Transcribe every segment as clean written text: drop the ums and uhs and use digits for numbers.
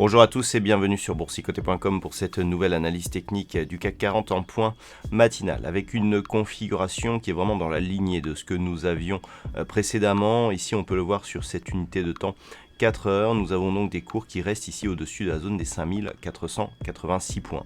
Bonjour à tous et bienvenue sur boursicoté.com pour cette nouvelle analyse technique du CAC 40 en point matinal avec une configuration qui est vraiment dans la lignée de ce que nous avions précédemment. Ici on peut le voir sur cette unité de temps 4 heures, nous avons donc des cours qui restent ici au-dessus de la zone des 5486 points.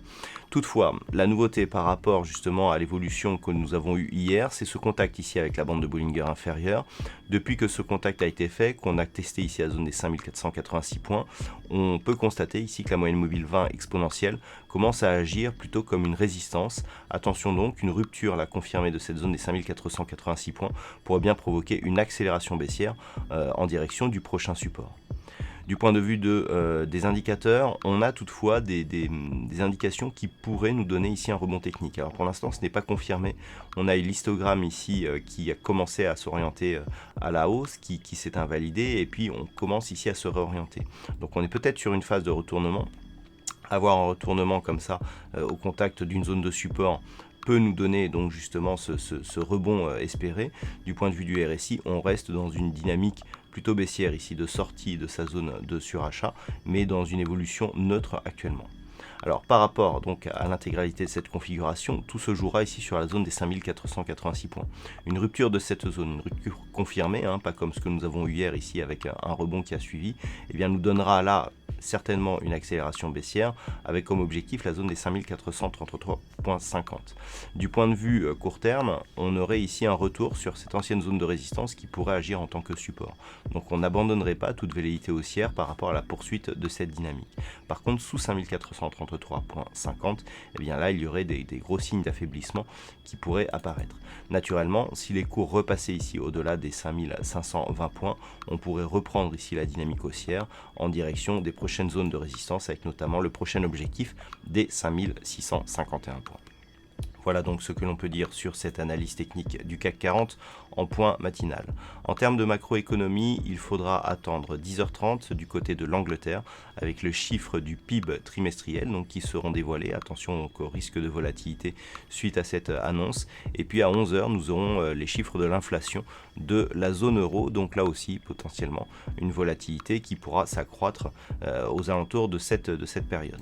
Toutefois, la nouveauté par rapport justement à l'évolution que nous avons eue hier, c'est ce contact ici avec la bande de Bollinger inférieure. Depuis que ce contact a été fait, qu'on a testé ici la zone des 5486 points, on peut constater ici que la moyenne mobile 20 exponentielle commence à agir plutôt comme une résistance. Attention donc, une rupture la confirmée de cette zone des 5486 points pourrait bien provoquer une accélération baissière en direction du prochain support. Du point de vue des indicateurs, on a toutefois des indications qui pourraient nous donner ici un rebond technique. Alors pour l'instant, ce n'est pas confirmé. On a une histogramme ici qui a commencé à s'orienter à la hausse, qui s'est invalidée, et puis on commence ici à se réorienter. Donc on est peut-être sur une phase de retournement. Avoir un retournement comme ça au contact d'une zone de support peut nous donner donc justement ce rebond espéré. Du point de vue du RSI, on reste dans une dynamique plutôt baissière ici de sortie de sa zone de surachat, mais dans une évolution neutre actuellement. Alors par rapport donc à l'intégralité de cette configuration, tout se jouera ici sur la zone des 5486 points. Une rupture de cette zone, une rupture confirmée, pas comme ce que nous avons eu hier ici avec un rebond qui a suivi, eh bien nous donnera là certainement une accélération baissière avec comme objectif la zone des 5433,50. Du point de vue court terme, on aurait ici un retour sur cette ancienne zone de résistance qui pourrait agir en tant que support. Donc on n'abandonnerait pas toute velléité haussière par rapport à la poursuite de cette dynamique. Par contre, sous 5433,50, eh bien là il y aurait des gros signes d'affaiblissement qui pourraient apparaître. Naturellement, si les cours repassaient ici au-delà des 5520 points, on pourrait reprendre ici la dynamique haussière en direction des prochaines zones de résistance avec notamment le prochain objectif des 5651 points. Voilà donc ce que l'on peut dire sur cette analyse technique du CAC 40 en point matinal. En termes de macroéconomie, il faudra attendre 10h30 du côté de l'Angleterre avec le chiffre du PIB trimestriel donc qui seront dévoilés. Attention donc au risque de volatilité suite à cette annonce. Et puis à 11h, nous aurons les chiffres de l'inflation de la zone euro. Donc là aussi, potentiellement, une volatilité qui pourra s'accroître aux alentours de cette période.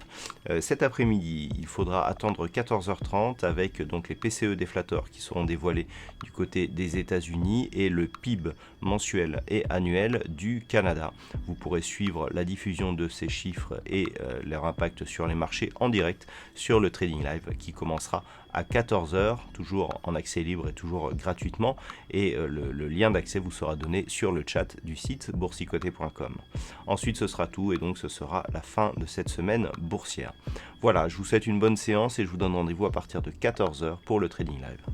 Cet après-midi, il faudra attendre 14h30 avec donc les PCE déflateurs qui seront dévoilés du côté des États-Unis et le PIB mensuel et annuel du Canada. Vous pourrez suivre la diffusion de ces chiffres et leur impact sur les marchés en direct sur le Trading Live qui commencera à 14h, toujours en accès libre et toujours gratuitement. Et le lien d'accès vous sera donné sur le chat du site boursicoté.com. Ensuite, ce sera tout et donc ce sera la fin de cette semaine boursière. Voilà, je vous souhaite une bonne séance et je vous donne rendez-vous à partir de 14h pour le Trading Live.